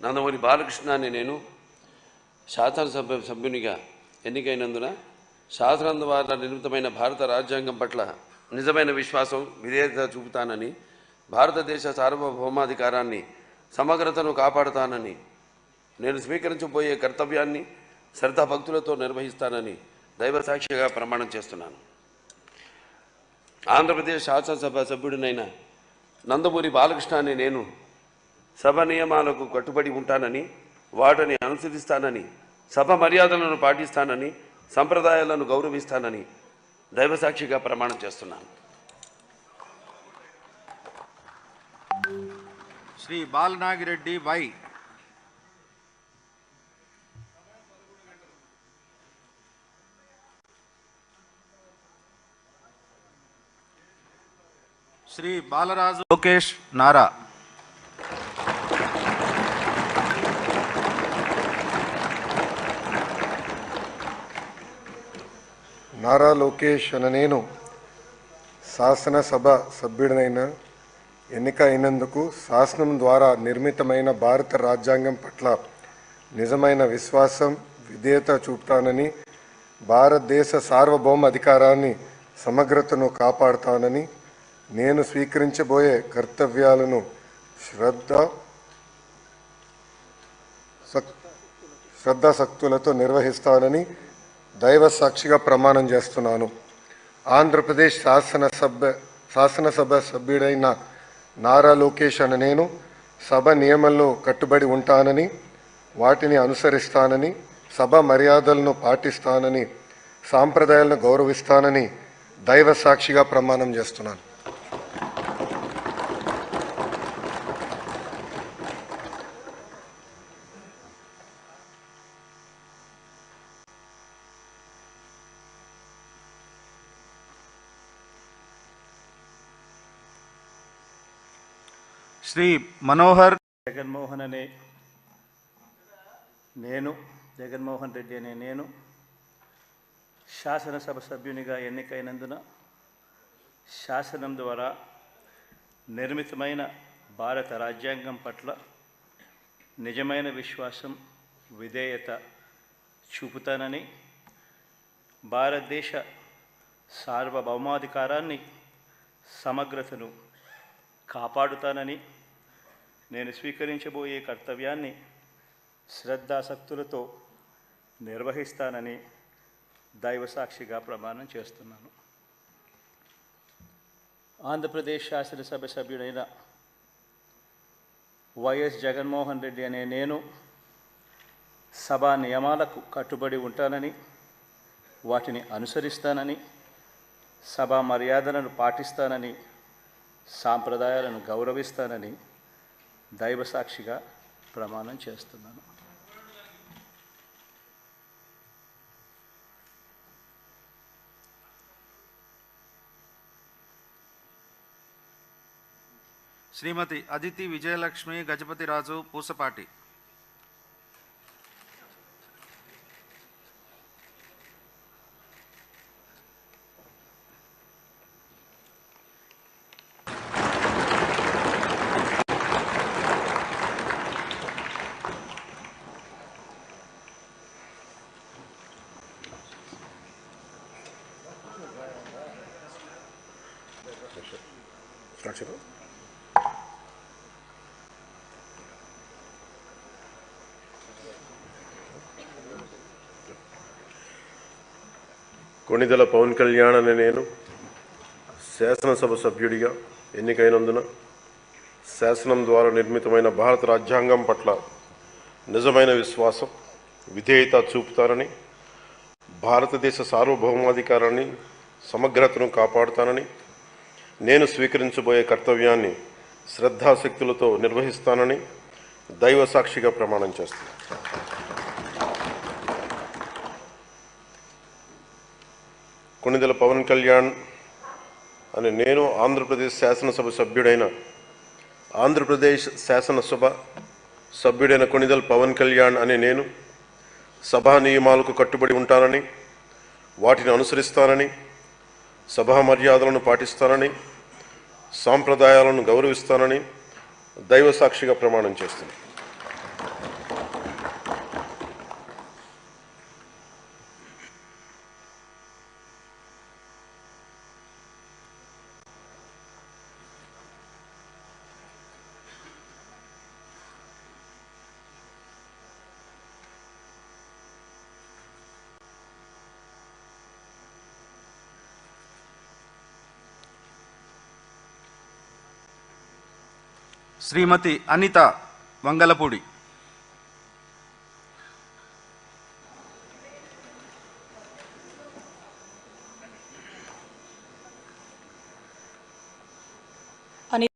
నందమూరి బాలకృష్ణ అనే నేను శాసనసభ సభ్యునిగా ఎన్నికైనందున శాసనం ద్వారా నిర్మితమైన భారత రాజ్యాంగం పట్ల నిజమైన విశ్వాసం విధేయత చూపుతానని, భారతదేశ సార్వభౌమాధికారాన్ని సమగ్రతను కాపాడుతానని, నేను స్వీకరించబోయే కర్తవ్యాన్ని శ్రద్ధాభక్తులతో నిర్వహిస్తానని దైవసాక్షిగా ప్రమాణం చేస్తున్నాను. ఆంధ్రప్రదేశ్ శాసనసభ సభ్యుడినైన నందమూరి బాలకృష్ణ అనే నేను సభ నియమాలకు కట్టుబడి ఉంటానని, వాటిని అనుసరిస్తానని, సభ మర్యాదలను పాటిస్తానని, సంప్రదాయాలను గౌరవిస్తానని దైవసాక్షిగా ప్రమాణం చేస్తున్నాను. శ్రీ బాలనాగిరెడ్డి వై. శ్రీ బాలరాజు లోకేష్ నారా. నారా లోకేష్ అనే నేను శాసనసభ సభ్యుడినైన ఎన్నిక అయినందుకు శాసనం ద్వారా నిర్మితమైన భారత రాజ్యాంగం పట్ల నిజమైన విశ్వాసం విధేయత చూపుతానని, భారతదేశ సార్వభౌమ అధికారాన్ని సమగ్రతను కాపాడుతానని, నేను స్వీకరించబోయే కర్తవ్యాలను శ్రద్ధాశక్తులతో నిర్వహిస్తానని దైవ సాక్షిగా ప్రమాణం చేస్తున్నాను. ఆంధ్రప్రదేశ్ శాసనసభ సభ్యుడైన నారా లోకేష్ అనే నేను సభ నియమాల్లో కట్టుబడి ఉంటానని, వాటిని అనుసరిస్తానని, సభ మర్యాదలను పాటిస్తానని, సాంప్రదాయాలను గౌరవిస్తానని దైవ సాక్షిగా ప్రమాణం చేస్తున్నాను. శ్రీ మనోహర్ జగన్మోహన్ రెడ్డి అనే నేను శాసనసభ సభ్యునిగా ఎన్నికైనందున శాసనం ద్వారా నిర్మితమైన భారత రాజ్యాంగం పట్ల నిజమైన విశ్వాసం విధేయత చూపుతానని, భారతదేశ సార్వభౌమాధికారాన్ని సమగ్రతను కాపాడుతానని, నేను స్వీకరించబోయే కర్తవ్యాన్ని శ్రద్ధాశక్తులతో నిర్వహిస్తానని దైవసాక్షిగా ప్రమాణం చేస్తున్నాను. ఆంధ్రప్రదేశ్ శాసనసభ సభ్యుడైన వైఎస్ జగన్మోహన్ రెడ్డి అనే నేను సభా నియమాలకు కట్టుబడి ఉంటానని, వాటిని అనుసరిస్తానని, సభా మర్యాదలను పాటిస్తానని, సాంప్రదాయాలను గౌరవిస్తానని దైవసాక్షిగా ప్రమాణం చేస్తున్నాను. శ్రీమతి అదితి విజయలక్ష్మి గజపతిరాజు పూసపాటి. కొణిదెల పవన్ కళ్యాణ్ అనే నేను శాసనసభ సభ్యుడిగా ఎన్నికైనందున శాసనం ద్వారా నిర్మితమైన భారత రాజ్యాంగం పట్ల నిజమైన విశ్వాసం విధేయత చూపుతానని, భారతదేశ సార్వభౌమాధికారాన్ని సమగ్రతను కాపాడుతానని, నేను స్వీకరించబోయే కర్తవ్యాన్ని శ్రద్ధాశక్తులతో నిర్వహిస్తానని దైవ సాక్షిగా ప్రమాణం చేస్తాను. కొణిదెల పవన్ కళ్యాణ్ అని నేను ఆంధ్రప్రదేశ్ శాసనసభ సభ్యుడైన కొణిదెల పవన్ కళ్యాణ్ అనే నేను సభా నియమాలకు కట్టుబడి ఉంటానని, వాటిని అనుసరిస్తానని, సభా మర్యాదలను పాటిస్తానని, సాంప్రదాయాలను గౌరవిస్తానని దైవ సాక్షిగా ప్రమాణం చేస్తున్నాను. శ్రీమతి అనిత వంగలపూడి,